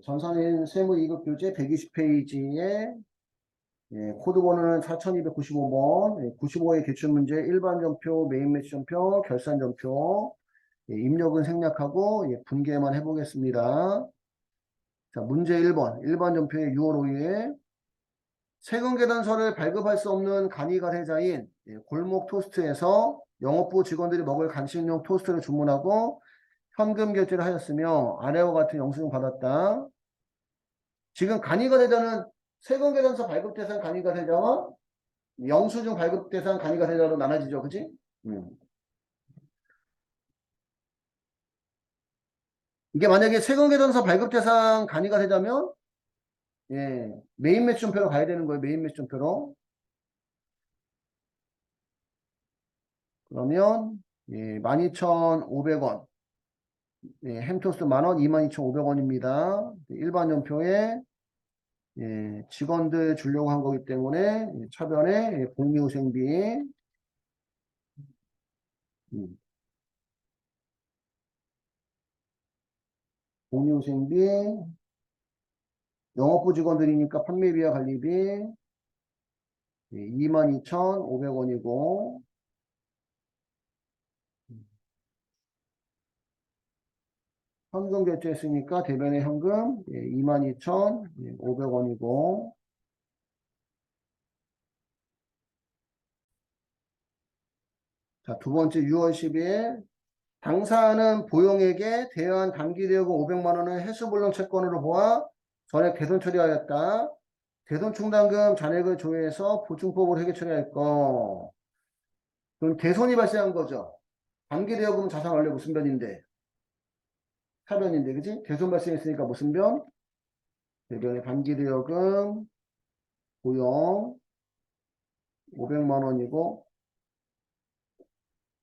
전산인 세무이급교재 120페이지에 코드 번호는 4295번, 95의 기출문제 일반전표, 메인매치전표, 결산전표, 입력은 생략하고 분개만 해보겠습니다. 자, 문제 1번, 일반전표의 6월 5일에 세금계산서를 발급할 수 없는 간이 가세자인 골목 토스트에서 영업부 직원들이 먹을 간식용 토스트를 주문하고 현금 결제를 하였으며 아래와 같은 영수증을 받았다. 지금 간이가세자는 세금계산서 발급 대상 간이가세자와 영수증 발급 대상 간이가세자로 나눠지죠, 그치? 이게 만약에 세금계산서 발급 대상 간이가세자면 메인 매출표로 가야 되는 거예요, 메인 매출표로. 그러면 12,500원. 햄토스트 만원 22,500원입니다. 일반 연표에 직원들 주려고 한 거기 때문에 차변에 복리후생비 복리후생비 영업부 직원들이니까 판매비와 관리비 22,500원이고 현금 결제했으니까 대변의 현금 22,500원이고 자, 두 번째 6월 10일 당사는 보용에게 대여한 단기대여금 500만원을 해수불능 채권으로 보아 전액 대손 처리하였다. 대손 충당금 잔액을 조회해서 보충법으로 회계 처리할 거. 그럼 대손이 발생한 거죠. 단기대여금은 자산 원래 무슨 변인데? 사변인데, 그지? 대손 발생했으니까 무슨 변? 대변의 단기대여금 보용 500만원이고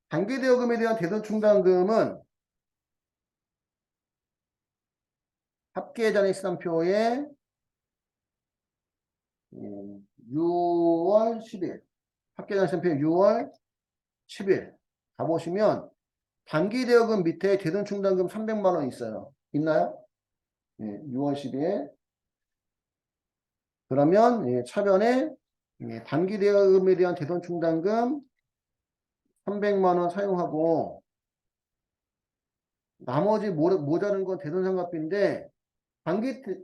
단기대여금에 대한 대손 충당금은 합계잔액 시단표에 6월 10일 합계잔액 시단표에 6월 10일 가보시면 단기대여금 밑에 대손 충당금 300만원 있어요. 있나요? 6월 10일 그러면 차변에 단기대여금에 대한 대손 충당금 300만원 사용하고 나머지 모자른 건 대손상각비인데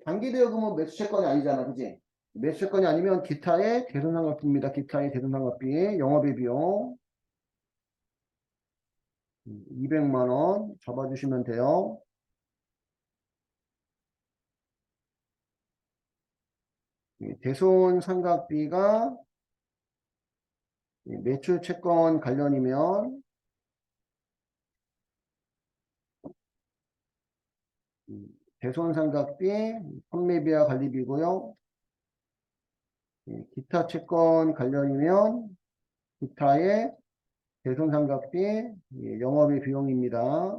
단기대여금은 매수채권이 아니잖아, 그지? 매수채권이 아니면 기타의 대손상각비입니다. 기타의 대손상각비 영업의 비용 200만원 잡아주시면 돼요. 대손상각비가 매출채권 관련이면 대손상각비, 판매비와 관리비고요. 기타 채권 관련이면 기타의 대손상각비, 영업의 비용입니다.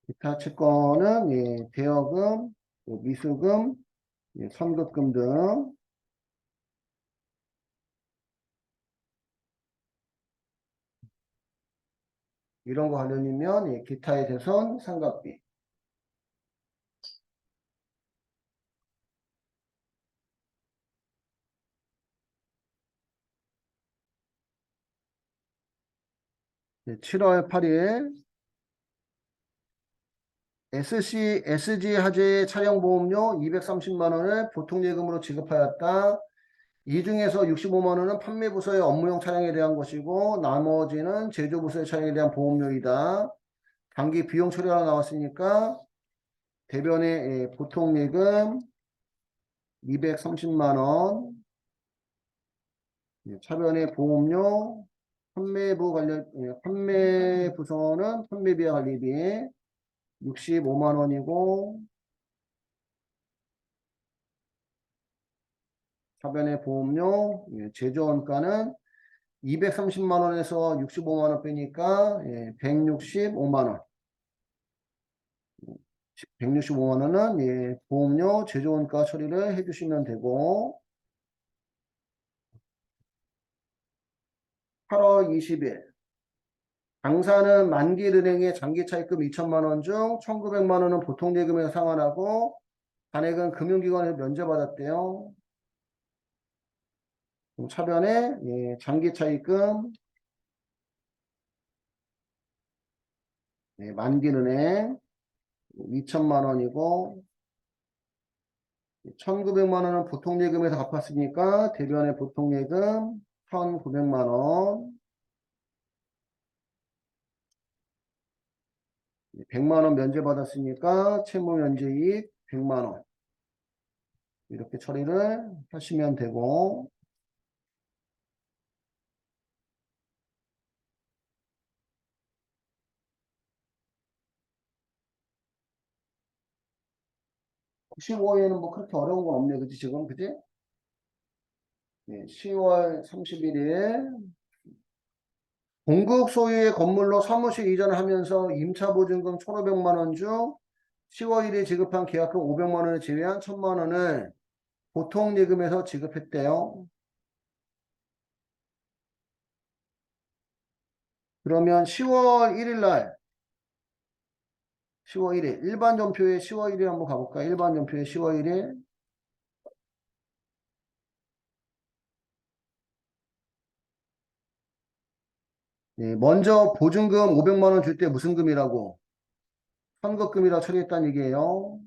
기타 채권은 대여금, 미수금, 선급금 등 이런 거 관련이면 기타의 대손 상각비. 네, 7월 8일 SG 화재의 차량보험료 230만원을 보통예금으로 지급하였다. 이 중에서 65만원은 판매부서의 업무용 차량에 대한 것이고 나머지는 제조부서의 차량에 대한 보험료이다. 단기 비용 처리하러 나왔으니까 대변의 보통예금 230만원 차변의 보험료 판매부서는 판매비와 관리비 65만원이고 차변의 보험료 제조원가는 230만원에서 65만원 빼니까 165만원 165만 원은 예, 보험료 제조원가 처리를 해주시면 되고 8월 20일 당사는 만기은행의 장기차입금 2천만 원 중 1,900만 원은 보통예금에서 상환하고 잔액은 금융기관에서 면제받았대요. 차변에 예, 장기차입금 예, 만기은행 2천만 원이고 1,900만 원은 보통예금에서 갚았으니까 대변의 보통예금 1,900만 원 100만 원 면제받았으니까 채무면제이익 100만 원 이렇게 처리를 하시면 되고 15일에는 뭐 그렇게 어려운 건 없네. 그치, 지금? 그치? 네, 10월 31일. 공국 소유의 건물로 사무실 이전을 하면서 임차보증금 1,500만 원 중 10월 1일 지급한 계약금 500만 원을 제외한 1,000만 원을 보통예금에서 지급했대요. 그러면 10월 1일 날, 10월 1일, 일반 전표에 10월 1일 한번 가볼까? 일반 전표에 10월 1일. 네, 먼저 보증금 500만 원 줄 때 무슨 금이라고? 선급금이라 처리했다는 얘기예요.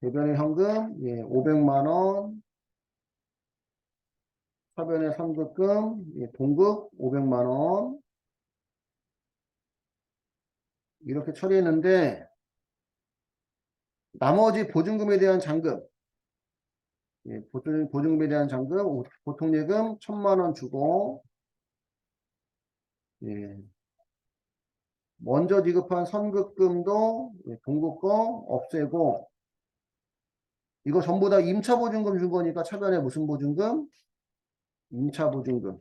대변의 현금 예, 500만 원, 사변의 선급금 예, 동급 500만 원 이렇게 처리했는데 나머지 보증금에 대한 잔금 예, 보증금에 대한 잔금 보통예금 1,000만 원 주고 예, 먼저 지급한 선급금도 예, 동급 거 없애고 이거 전부 다 임차보증금 준 거니까 차변에 무슨 보증금? 임차보증금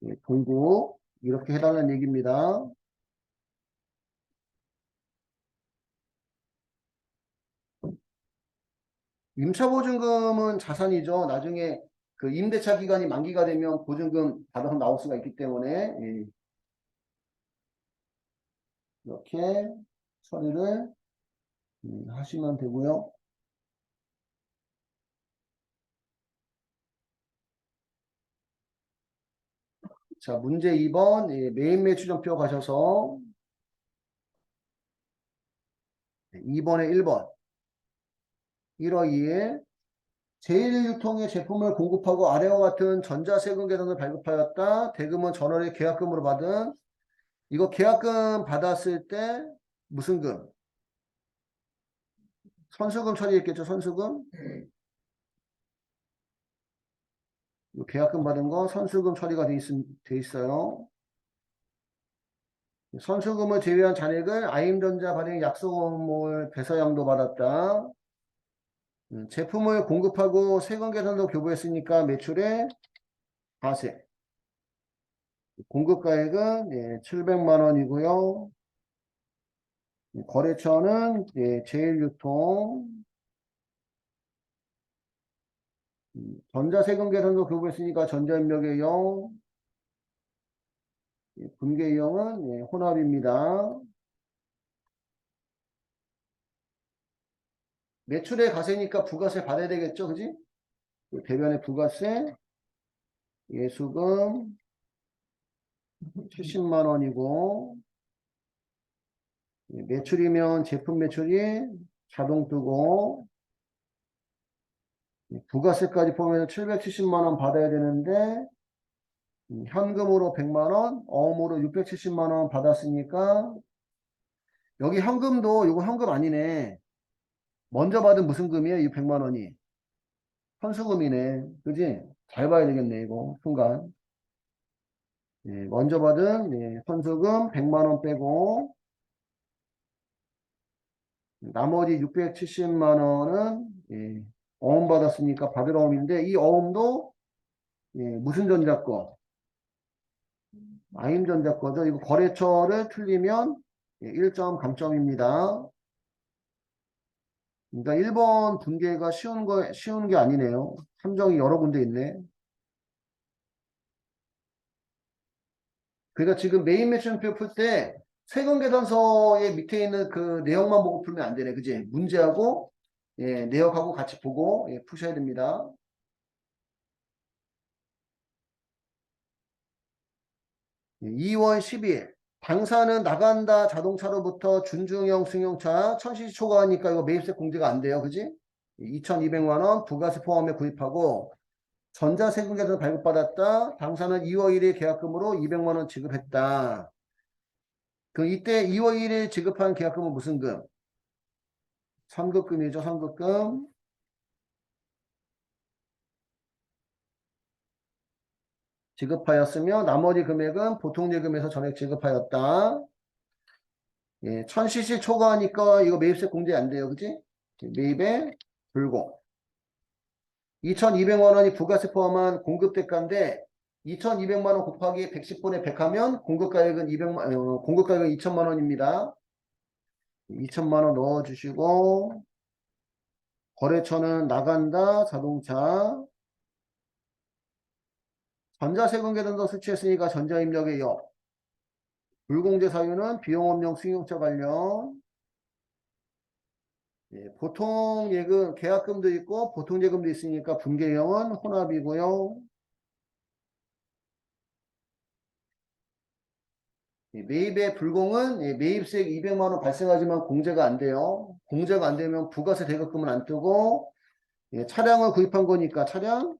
예, 동급 이렇게 해달라는 얘기입니다. 임차보증금은 자산이죠. 나중에 그 임대차 기간이 만기가 되면 보증금 받아서 나올 수가 있기 때문에 예, 이렇게 처리를 하시면 되고요. 자, 문제 2번 예, 메인 매출전표 가셔서 2번에 1번 1월 2일 제1유통의 제품을 공급하고 아래와 같은 전자세금 계산을 발급하였다. 대금은 전월에 계약금으로 받은 이거 계약금 받았을 때 무슨 금? 선수금 처리했겠죠. 선수금. 계약금 받은 거 선수금 처리가 돼 있어요. 선수금을 제외한 잔액을 아임전자 발행 약속을 배서양도 받았다. 제품을 공급하고 세금 계산도 교부했으니까 매출의 과세. 공급가액은 예, 700만 원이고요. 거래처는 예, 제일유통. 전자세금 계산도 교부했으니까 전자입력의 영. 분계이용은 예, 혼합입니다. 매출의 과세니까 부가세 받아야 되겠죠, 그지? 대변의 부가세, 예수금 70만 원이고 매출이면 제품 매출이 자동 뜨고 부가세까지 포함해서 770만 원 받아야 되는데 현금으로 100만 원, 어음으로 670만 원 받았으니까 여기 현금도 이거 현금 아니네. 먼저 받은 무슨 금이에요? 이 100만 원이. 현수금이네. 그지? 잘 봐야 되겠네, 이거. 순간. 예, 먼저 받은 예, 현수금 100만 원 빼고 나머지 670만 원은 예, 어음 받았으니까 받을 어음인데 이 어음도 예, 무슨 전자 거? 아임전자 거죠. 이거 거래처를 틀리면 1점 감점입니다. 그러니까 1번 분계가 쉬운 게 아니네요. 함정이 여러 군데 있네. 그러니까 지금 메인 매춘표 풀 때 세금 계산서의 밑에 있는 그 내용만 보고 풀면 안 되네. 그지? 문제하고, 내역하고 같이 보고, 푸셔야 됩니다. 2월 12일. 당사는 나간다 자동차로부터 준중형 승용차 1000cc 초과하니까 이거 매입세 공제가 안 돼요. 그지? 2200만 원 부가세 포함해 구입하고 전자세금계산 발급받았다. 당사는 2월 1일 계약금으로 200만 원 지급했다. 그럼 이때 2월 1일 지급한 계약금은 무슨 금? 선급금이죠. 선급금. 지급하였으며 나머지 금액은 보통예금에서 전액 지급하였다. 1000cc 초과하니까 이거 매입세 공제 안 돼요. 그지? 매입에 불공. 2200만 원이 부가세 포함한 공급대가인데 2200만 원 곱하기 110분의 100 하면 공급가액은 2000만 원입니다. 2000만 원 넣어주시고 거래처는 나간다 자동차 전자세금 계산서 수취했으니까 전자입력의 역 불공제 사유는 비용업용 승용차 관련 보통 예금 계약금도 있고 보통 예금도 있으니까 분계형은 혼합이고요. 매입의 불공은 매입세액 200만 원 발생하지만 공제가 안 돼요. 공제가 안 되면 부가세 대급금은 안 뜨고 차량을 구입한 거니까 차량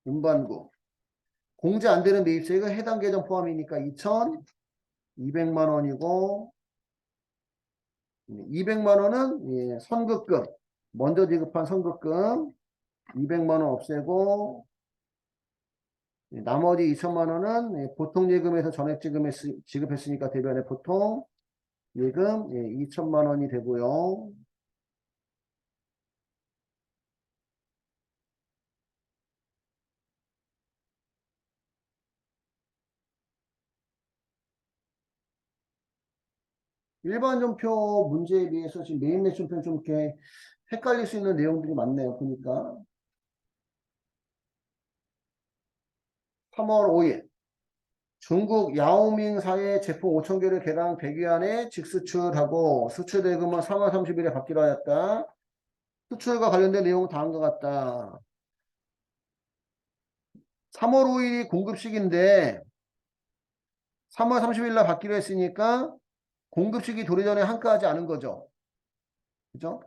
운반구 공제 안 되는 매입세액은 해당 계정 포함이니까 2,200만 원이고 200만 원은 선급금 먼저 지급한 선급금 200만 원 없애고 나머지 2천만 원은 보통 예금에서 전액 지급했으니까 대변에 보통 예금 2천만 원이 되고요. 일반 전표 문제에 비해서 지금 메인 매춘표는 좀 이렇게 헷갈릴 수 있는 내용들이 많네요. 보니까 3월 5일 중국 야오밍사의 제품 5천 개를 개당 100위안에 직수출하고 수출 대금은 3월 30일에 받기로 하였다. 수출과 관련된 내용은 다음과 같다. 3월 5일이 공급식인데 3월 30일 날 받기로 했으니까 공급식이 도래 전에 한가하지 않은 거죠. 그죠?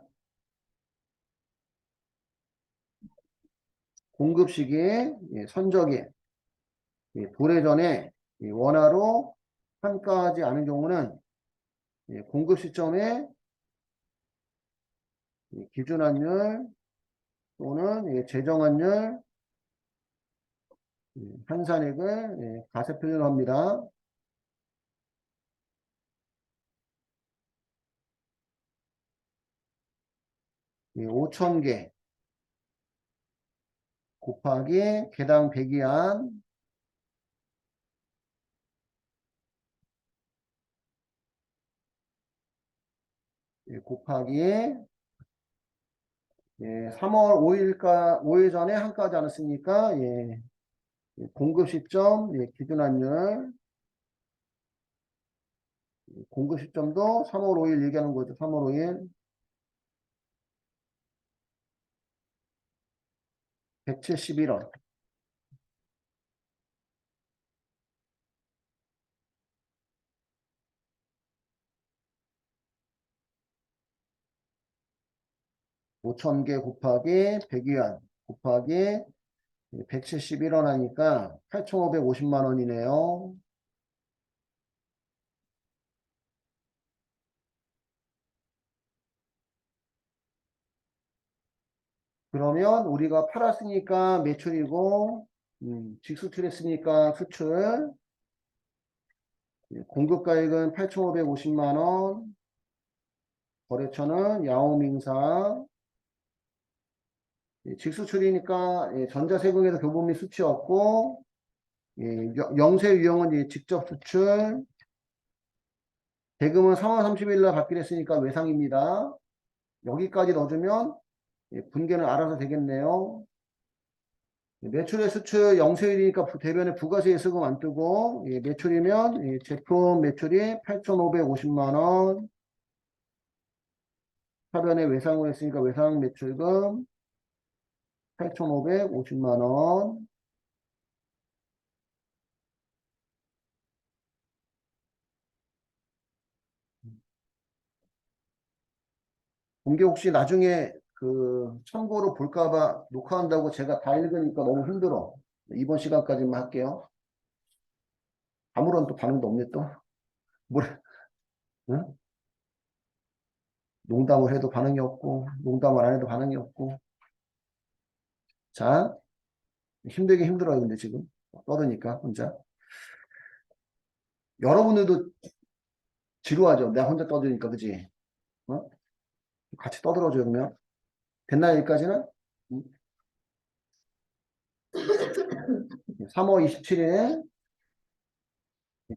공급식이 선적이 도래 전에 원화로 한가하지 않은 경우는 공급 시점에 기준환율 또는 제정환율 환산액을 가세 표현합니다. 5,000개 곱하기 개당 100위안 곱하기 3월 5일 전에 한가하지 않았으니까 공급 시점 기준환율 공급 시점도 3월 5일 얘기하는 거죠. 3월 5일 171원 5,000개 곱하기 100위안 곱하기 171원 하니까 8,550만 원이네요. 그러면 우리가 팔았으니까 매출이고 직수출했으니까 수출 공급가액은 8,550만 원 거래처는 야오밍사 직수출이니까 전자세금에서 교부 및 수치 없고 영세 유형은 직접 수출 대금은 3월 30일 날 받기로 했으니까 외상입니다. 여기까지 넣어주면 분계는 알아서 되겠네요. 매출의 수출 영세율이니까 대변에 부가세 예수금 안 뜨고, 매출이면 제품 매출이 8,550만 원, 하변에 외상을 했으니까 외상 매출금 8,550만 원. 공개 혹시 나중에 그 참고로 볼까봐 녹화한다고 제가 다 읽으니까 너무 힘들어. 이번 시간까지만 할게요. 아무런 또 반응도 없네 또. 뭐래? 응? 농담을 해도 반응이 없고 농담을 안 해도 반응이 없고. 자, 힘들게 힘들어요 근데 지금 떠드니까 혼자. 여러분들도 지루하죠. 내가 혼자 떠드니까 그지? 어? 같이 떠들어줘요 그러면. 됐나 여기까지는? 3월 27일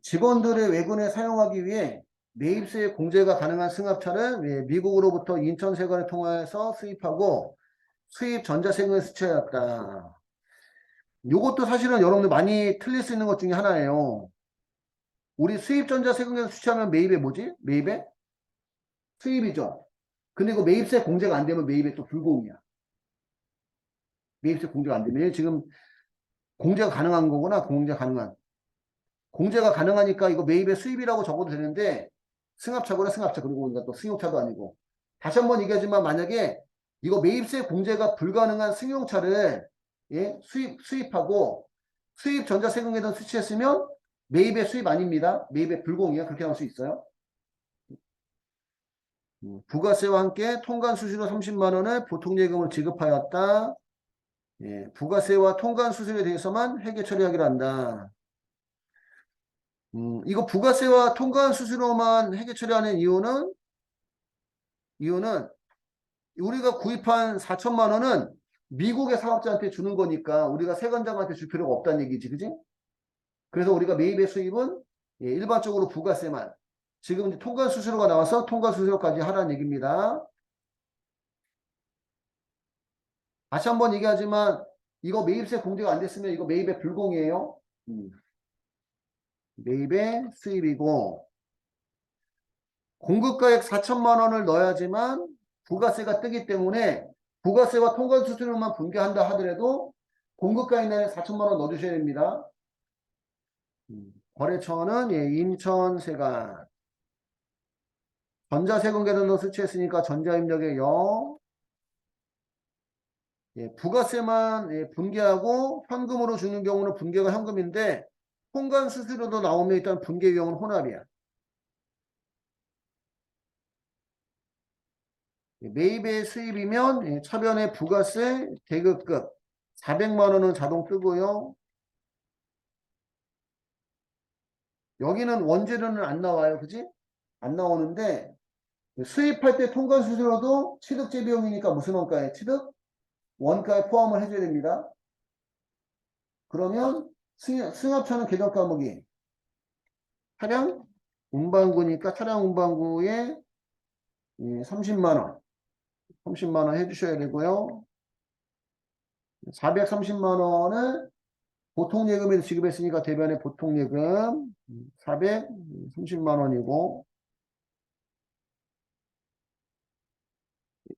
직원들의 외근에 사용하기 위해 매입세 공제가 가능한 승합차를 미국으로부터 인천세관을 통해서 수입하고 수입 전자세금을 수취하였다. 이것도 사실은 여러분들 많이 틀릴 수 있는 것 중에 하나예요. 우리 수입 전자세금에서 수취하면 매입에 뭐지? 매입에? 수입이죠. 근데 이거 매입세 공제가 안 되면 매입에 또 불공이야. 매입세 공제가 안 되면 지금 공제가 가능한 거구나. 공제 가능한. 공제가 가능하니까 이거 매입의 수입이라고 적어도 되는데 승합차고나 승합차 그리고 우리가 또 승용차도 아니고 다시 한번 얘기하지만 만약에 이거 매입세 공제가 불가능한 승용차를 수입하고 수입 전자세금에다 수취했으면 매입의 수입 아닙니다. 매입의 불공이야. 그렇게 나올 수 있어요. 부가세와 함께 통관 수수료 30만 원을 보통예금을 지급하였다. 부가세와 통관 수수료에 대해서만 회계 처리하기로 한다. 이거 부가세와 통관 수수료만 회계 처리하는 이유는 우리가 구입한 4천만 원은 미국의 사업자한테 주는 거니까 우리가 세관장한테 줄 필요가 없다는 얘기지, 그지? 그래서 우리가 매입의 수입은 일반적으로 부가세만. 지금 이제 통관 수수료가 나와서 통관 수수료까지 하라는 얘기입니다. 다시 한번 얘기하지만 이거 매입세 공제가 안 됐으면 이거 매입의 불공이에요. 매입의 수입이고 공급가액 4천만 원을 넣어야지만 부가세가 뜨기 때문에 부가세와 통관 수수료만 분개한다 하더라도 공급가액 내에 4천만 원 넣어주셔야 됩니다. 거래처는 인천세관 전자세금 계산도 수취했으니까 전자입력의 0 부가세만 분개하고 현금으로 주는 경우는 분개가 현금인데 통관 수수료도 나오면 일단 분개 비용은 혼합이야. 매입의 수입이면 차변의 부가세 대급급 400만 원은 자동 뜨고요. 여기는 원재료는 안 나와요. 그지? 안 나오는데 수입할 때 통관 수수료도 취득재 비용이니까 무슨 원가에 취득? 원가에 포함을 해줘야 됩니다. 그러면 승합차는 계정 과목이 차량 운반구니까 차량 운반구에 30만 원 30만 원 해주셔야 되고요. 430만 원을 보통예금에서 지급했으니까 대변에 보통예금 430만 원이고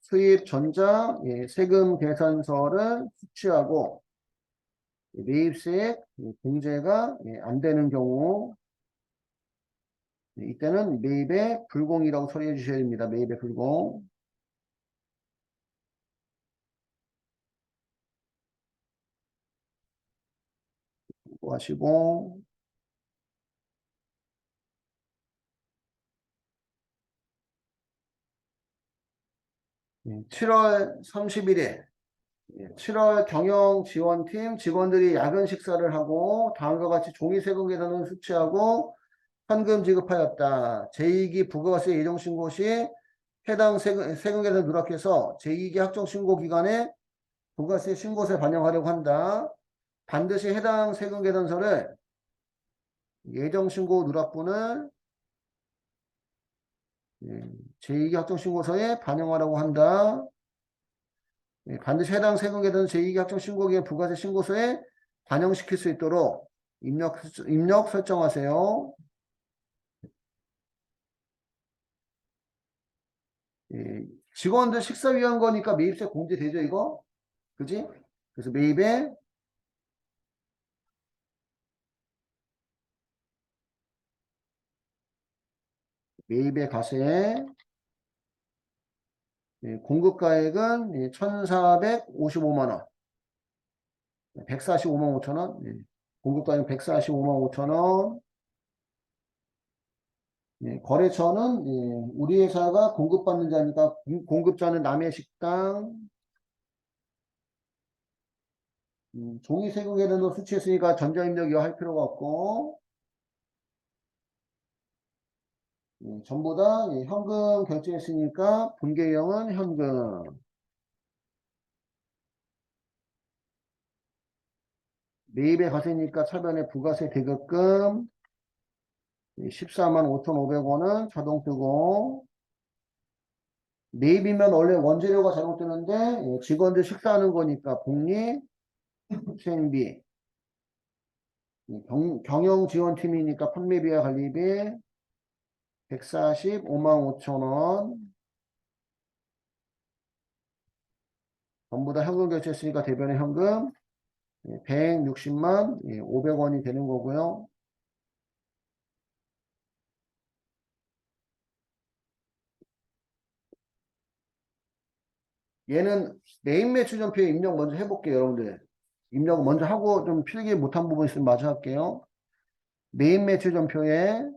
수입 전자 세금 계산서를 수취하고 매입세액 공제가 안 되는 경우 이때는 매입의 불공이라고 처리해 주셔야 됩니다. 매입의 불공. 하시고 7월 31일 7월 경영지원팀 직원들이 야근 식사를 하고 다음과 같이 종이 세금 계산을 수취하고 현금 지급하였다. 제2기 부가세 예정신고 시 해당 세금 계산 누락해서 제2기 확정신고 기간에 부가세 신고세 반영하려고 한다. 반드시 해당 세금 계산서를 예정신고 누락분을 제2계약정신고서에 반영하라고 한다. 반드시 해당 세금계는 제2계약정신고기의 부가세 신고서에 반영시킬 수 있도록 입력 설정하세요. 직원들 식사 위한 거니까 매입세 공제되죠, 이거? 그지? 그래서 매입의 가세, 공급가액은 1,455만 원, 145만 5천 원, 공급가액 145만 5천 원, 거래처는 우리 회사가 공급받는 자니까 공급자는 남의 식당, 종이 세금에는 수취했으니까 전자입력 이어 할 필요가 없고, 전부 다 현금 결제했으니까 분계형은 현금. 매입에 가세니까 차변에 부가세 대급금 14만 5,500원은 자동 뜨고, 매입이면 원래 원재료가 자동 뜨는데 직원들 식사하는 거니까 복리, 수행비, 경영지원팀이니까 판매비와 관리비 145만 5천 원. 전부 다 현금 결제했으니까 대변의 현금 160만 500원이 되는 거고요. 얘는 메인 매출 전표에 입력 먼저 해볼게요, 여러분들. 입력 먼저 하고 좀 필기 못한 부분 있으면 마저 할게요. 메인 매출 전표에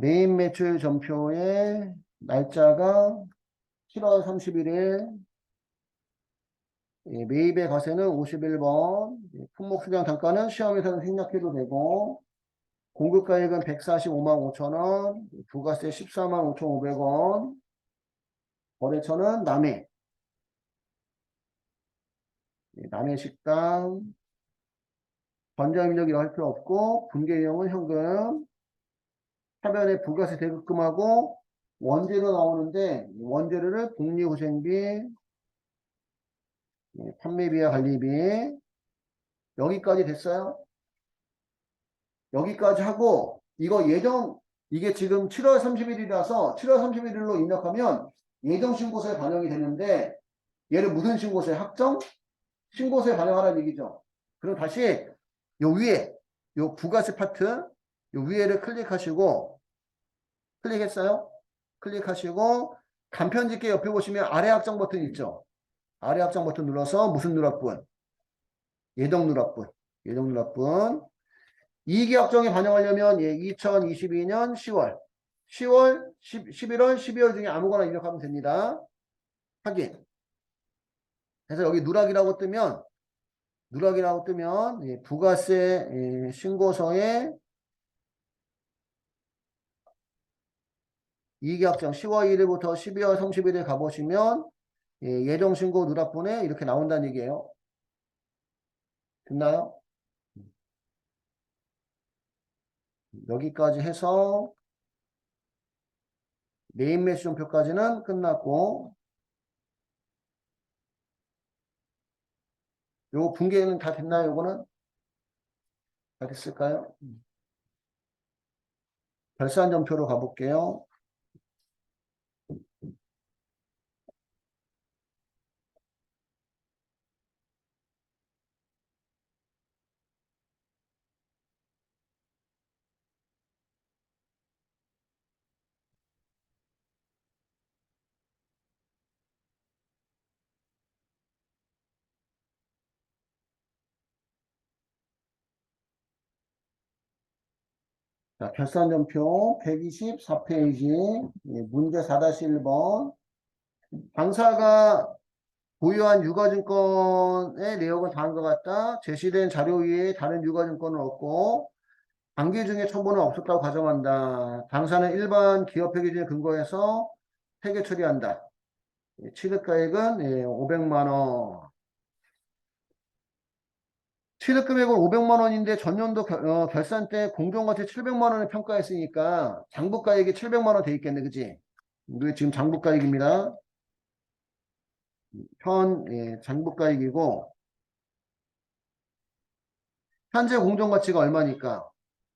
메인 매출 전표의 날짜가 7월 31일, 매입의 가세는 51번, 품목 수량 단가는 시험에서는 생략해도 되고, 공급가액은 145만 5천 원, 부가세 14만 5,500원, 거래처는 남해 식당, 전자입력이라 할 필요 없고, 분계형은 현금, 하변에 부가세 대급금하고 원재료 나오는데 원재료를 복리후생비, 판매비와 관리비 여기까지 됐어요. 여기까지 하고 이게 지금 7월 30일이라서 7월 31일로 입력하면 예정신고서에 반영이 되는데 얘를 무슨 신고서에 확정? 신고서에 반영하라는 얘기죠. 그럼 다시 요 위에 요 부가세 파트 요 위에를 클릭했어요? 클릭하시고 간편집게 옆에 보시면 아래 확정 버튼 있죠? 아래 확정 버튼 눌러서 무슨 누락분? 예정 누락분. 이익이 확정에 반영하려면 2022년 10월, 11월, 12월 중에 아무거나 입력하면 됩니다. 확인. 그래서 여기 누락이라고 뜨면 부가세 신고서에 이익이 확정 10월 1일부터 12월 30일에 가보시면 예정신고 누락분에 이렇게 나온다는 얘기예요. 됐나요? 여기까지 해서 메인 매수전표까지는 끝났고 요 분계는 다 됐나요? 요거는 다 됐을까요? 결산전표로 가볼게요. 자, 결산전표 124페이지 문제 4-1번 당사가 보유한 유가증권의 내역은 다음과 같다. 제시된 자료 위에 다른 유가증권을 얻고 단기 중에 처분은 없었다고 가정한다. 당사는 일반 기업회 기준에 근거해서 회계 처리한다. 취득가액은 500만 원. 취득금액은 500만 원인데 전년도 결산 때 공정가치 700만 원을 평가했으니까 장부가액이 700만 원 돼 있겠네. 그지? 이게 지금 장부가액입니다. 장부가액이고 현재 공정가치가 얼마니까?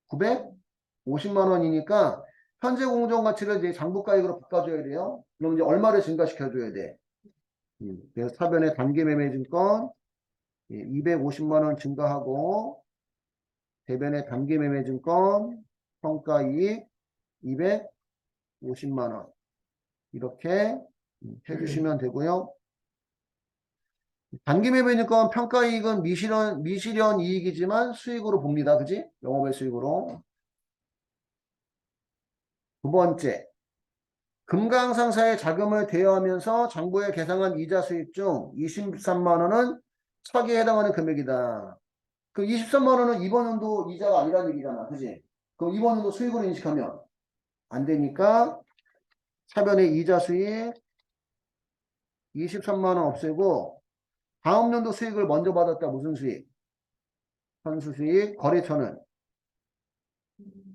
950만 원이니까 현재 공정가치를 이제 장부가액으로 바꿔줘야 돼요. 그럼 이제 얼마를 증가시켜줘야 돼? 그래서 사변의 단기매매증권 250만 원 증가하고 대변의 단기매매증권 평가이익 250만 원 이렇게 해주시면 되고요. 단기매매증권 평가이익은 미실현 이익이지만 수익으로 봅니다. 그지? 영업의 수익으로. 두 번째, 금강상사의 자금을 대여하면서 정부에 계상한 이자 수익 중 23만 원은 차기에 해당하는 금액이다. 그 23만 원은 이번 연도 이자가 아니라는 얘기잖아. 그지? 그럼 이번 연도 수익으로 인식하면 안 되니까 차변의 이자 수익 23만 원 없애고 다음 연도 수익을 먼저 받았다. 무슨 수익? 선수 수익, 거래처는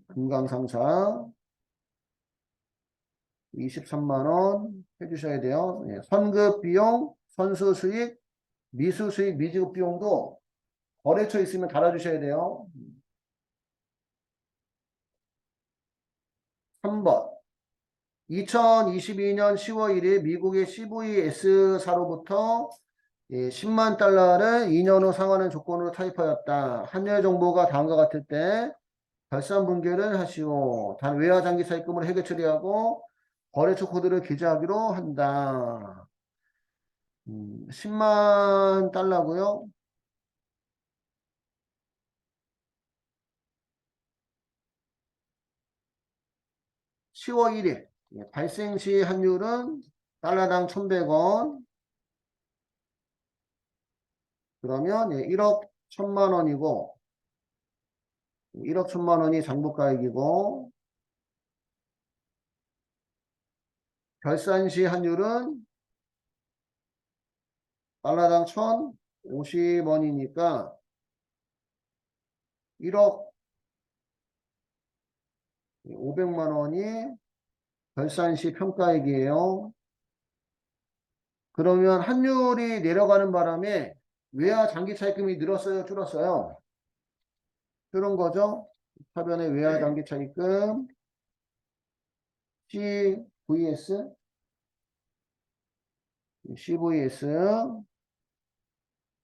금강상사 23만 원 해주셔야 돼요. 선급 비용, 선수 수익, 미수 수익, 미지급 비용도 거래처 있으면 달아주셔야 돼요. 3번 2022년 10월 1일 미국의 CVS사로부터 10만 달러를 2년 후 상환하는 조건으로 타입하였다. 한열 정보가 다음과 같을 때 결산 분개를 하시오. 단 외화 장기 차입금을 해결 처리하고 거래처 코드를 기재하기로 한다. 10만 달러고요. 10월 1일 발생 시 환율은 달러당 1,100원. 그러면 1억 1,000만 원이고 1억 1,000만 원이 장부가액이고 결산 시 환율은 달러당 1,050원이니까 1억 500만 원이 결산 시 평가액이에요. 그러면 환율이 내려가는 바람에 외화 장기 차입금이 늘었어요, 줄었어요? 줄은 거죠. 사변의 외화 장기 차입금 CVS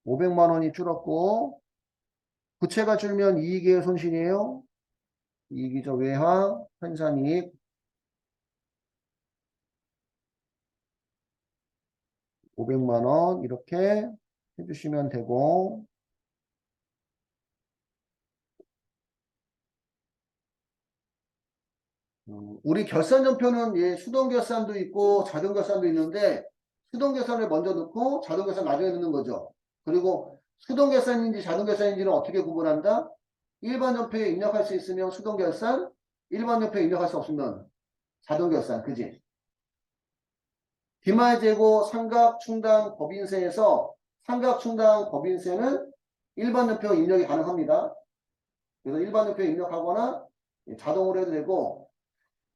500만 원이 줄었고 부채가 줄면 이익의 손실이에요. 이익이죠. 외화 환산이익 500만 원 이렇게 해주시면 되고 우리 결산전표는 수동결산도 있고 자동결산도 있는데 수동결산을 먼저 넣고 자동결산 나중에 넣는 거죠. 그리고 수동결산인지 자동결산인지는 어떻게 구분한다? 일반 전표에 입력할 수 있으면 수동결산, 일반 전표에 입력할 수 없으면 자동결산. 그지? 기말재고 삼각충당 법인세에서 삼각충당 법인세는 일반 전표 입력이 가능합니다. 그래서 일반 전표에 입력하거나 자동으로 해도 되고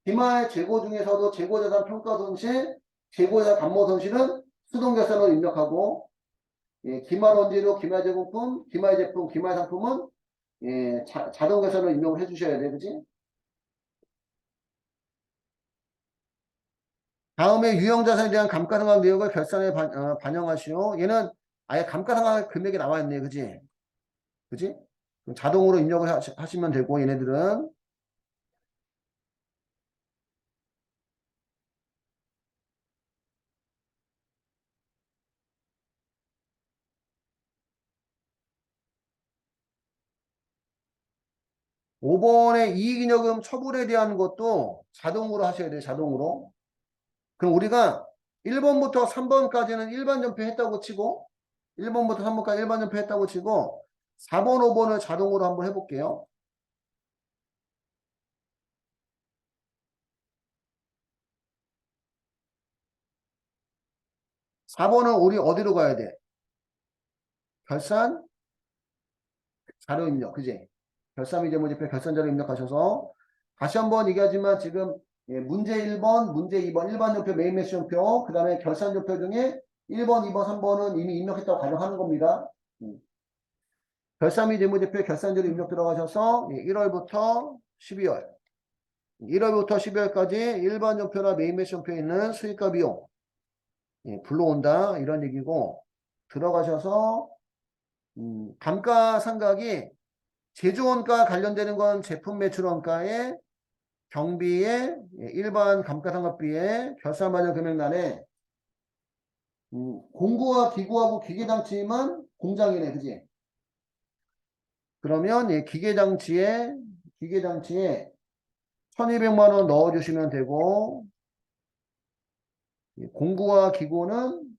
기말 재고 중에서도 재고자산 평가손실, 재고자 감모손실은 수동결산으로 입력하고 기말 원재료, 기말 제공품, 기말 제품, 기말 상품은 자동결산으로 입력을 해주셔야 돼. 그지? 다음에 유형자산에 대한 감가상각 내역을 결산에 반영하시오. 얘는 아예 감가상각 금액이 나와 있네. 그지? 그지? 자동으로 입력을 하시면 되고 얘네들은 5번의 이익잉여금 처분에 대한 것도 자동으로 하셔야 돼요. 자동으로. 그럼 우리가 1번부터 3번까지는 일반 전표 했다고 치고 1번부터 3번까지 일반 전표 했다고 치고 4번, 5번을 자동으로 한번 해볼게요. 4번은 우리 어디로 가야 돼? 결산 자료 입력, 그지? 결산 재무제표 결산 자료 입력하셔서 다시 한번 얘기하지만 지금 문제 1번, 문제 2번, 일반전표, 메인 메시전표, 그 다음에 결산전표 중에 1번, 2번, 3번은 이미 입력했다고 가정하는 겁니다. 결산 및 재무제표 결산 자료 입력 들어가셔서 1월부터 12월, 1월부터 12월까지 일반전표나 메인 메시전표에 있는 수익과 비용 불러온다 이런 얘기고 들어가셔서 감가상각이 제조원가 관련되는 건 제품 매출원가에 경비에 일반 감가상각비에 결산반영 금액란에 공구와 기구하고 기계장치만 공장이네, 그지? 그러면 기계장치에 1200만 원 넣어주시면 되고 공구와 기구는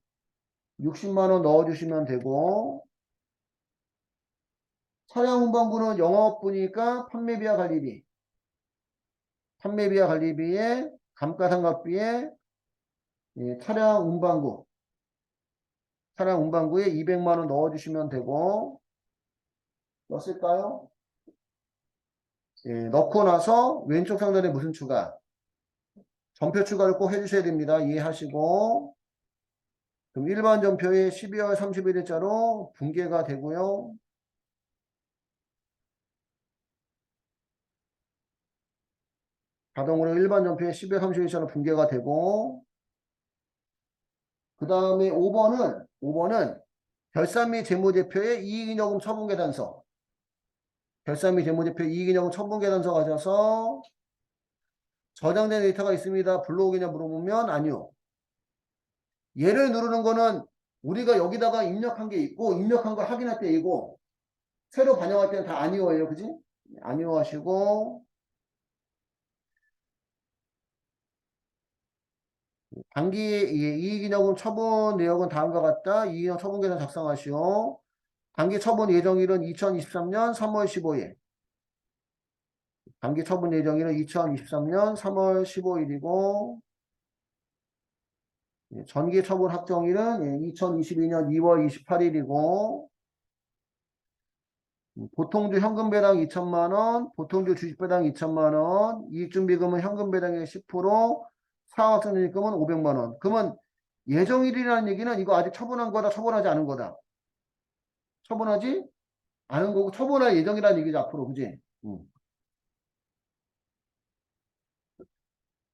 60만 원 넣어주시면 되고 차량 운반구는 영업부니까 판매비와 관리비에 감가상각비에 차량 운반구에 200만 원 넣어주시면 되고 넣었을까요? 넣고 나서 왼쪽 상단에 무슨 추가? 전표 추가를 꼭 해주셔야 됩니다. 이해하시고 그럼 일반 전표에 12월 31일자로 분계가 되고요. 자동으로 일반 전표에 12월 31일자로 분계가 되고 그 다음에 5번은 결산 및 재무제표의 이익잉여금 처분계산서 결산 및 재무제표 이익잉여금 처분계산서 가져서 저장된 데이터가 있습니다. 불러오겠냐 물어보면 아니요. 얘를 누르는 거는 우리가 여기다가 입력한 게 있고 입력한 걸 확인할 때이고 새로 반영할 때는 다 아니오예요. 그지? 아니오 하시고 단기 이익잉여금 처분 내역은 다음과 같다. 이익잉여금 처분계산 작성하시오. 단기 처분 예정일은 2023년 3월 15일. 단기 처분 예정일은 2023년 3월 15일이고 전기 처분 확정일은 2022년 2월 28일이고 보통주 현금 배당 2천만 원, 보통주 주식 배당 2천만 원, 이익준비금은 현금 배당의 10%, 사업성립금은 500만 원. 그러면 예정일이라는 얘기는 이거 아직 처분한 거다, 처분하지 않은 거다. 처분하지 않은 거고 처분할 예정이라는 얘기죠 앞으로, 그지?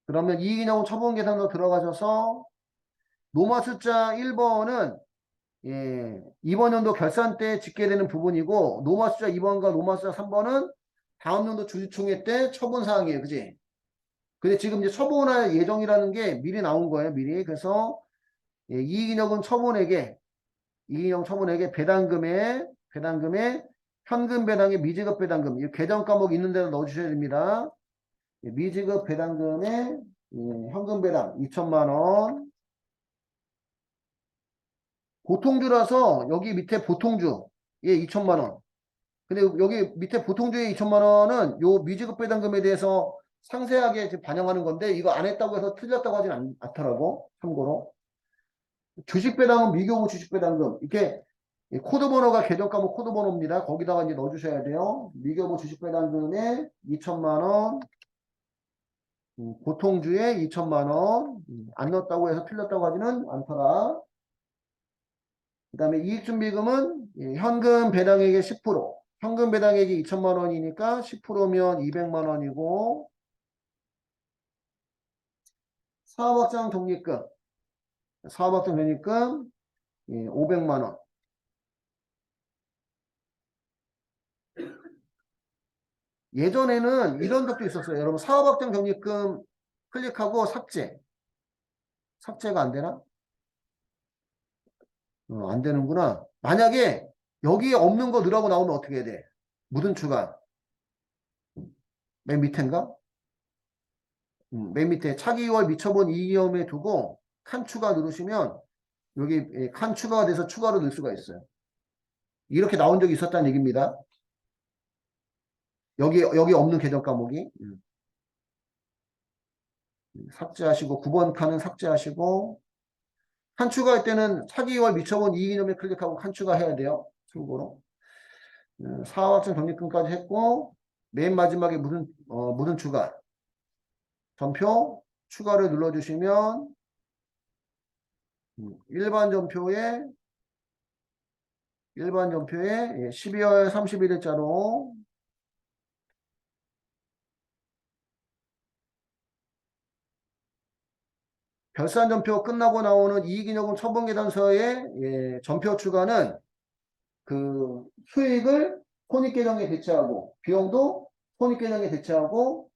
그러면 이익이익 처분 계산도 들어가셔서 노마 숫자 1번은 이번 연도 결산 때 집계되는 부분이고 노마 숫자 2번과 노마 숫자 3번은 다음 연도 주주총회 때 처분 사항이에요. 그지? 근데 지금 이제 처분할 예정이라는 게 미리 나온 거예요. 미리. 그래서 이익잉여금 처분액에 배당금에 현금 배당에 미지급 배당금 이 계정 과목 있는 대로 넣어주셔야 됩니다. 미지급 배당금에 현금 배당 2천만 원 보통주라서 여기 밑에 보통주에 2천만 원. 근데 여기 밑에 보통주에 2천만 원은 요 미지급 배당금에 대해서 상세하게 지금 반영하는 건데 이거 안 했다고 해서 틀렸다고 하진 않더라고. 참고로. 주식 배당은 미교부 주식 배당금. 이렇게 코드 번호가 계정 과목 코드 번호입니다. 거기다가 이제 넣어주셔야 돼요. 미교부 주식 배당금에 2천만 원. 보통주에 2천만 원. 안 넣었다고 해서 틀렸다고 하지는 않더라. 그 다음에 이익준비금은 현금 배당액의 10%. 현금 배당액이 2천만 원이니까 10%면 200만 원이고 사업확장 적립금 500만 원. 예전에는 이런 것도 있었어요. 여러분 사업확장 적립금 클릭하고 삭제가 안 되나? 안 되는구나. 만약에 여기에 없는 거 넣으라고 나오면 어떻게 해야 돼? 무슨 추가? 맨 밑인가? 맨 밑에 차기월 미처분 이익위험에 두고 칸 추가 누르시면 여기 칸 추가가 돼서 추가로 넣을 수가 있어요. 이렇게 나온 적이 있었다는 얘기입니다. 여기 없는 계정 과목이 삭제하시고 9번 칸은 삭제하시고 칸 추가할 때는 차기월 미처분 이익이념에 클릭하고 칸 추가해야 돼요. 참고로. 사업학생 적립금까지 했고 맨 마지막에 무슨 추가. 전표 추가를 눌러주시면 일반 전표에 12월 31일자로 결산 전표 끝나고 나오는 이익인여금 처분계산서의 전표 추가는 그 수익을 손익계정에 대체하고 비용도 손익계정에 대체하고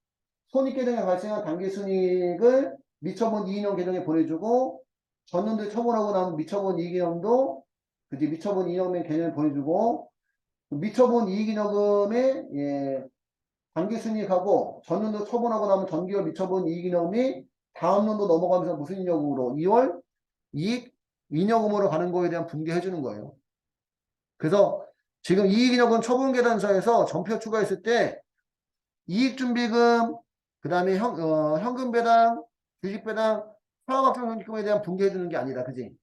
손익계정에 발생한 당기순이익을 미처분 이익인여금 계정에 보내주고 전년도에 처분하고 나면 미처분 이익인여금도 그지 미처분 이익인여금 계정에 보내주고 미처분 이익인여금의 당기순이익하고 전년도 처분하고 나면 전기월 미처분 이익인여금이 다음 년도 넘어가면서 무슨 인여금으로 2월 이익 인여금으로 가는 거에 대한 분개해 주는 거예요. 그래서 지금 이익인여금 처분계산서에서 전표 추가했을 때 이익준비금 그 다음에 현금배당 주식배당 사업학생손익금에 대한 분개해 주는 게 아니다. 그지?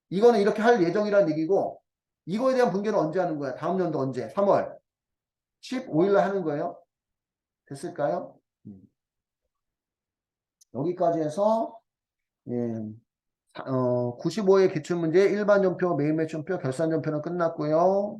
이거는 이렇게 할 예정이라는 얘기고 이거에 대한 분개는 언제 하는 거야? 다음 년도 언제? 3월 15일날 하는 거예요. 됐을까요? 여기까지 해서 95회 기출문제 일반전표, 매일매춘표, 결산전표는 끝났고요.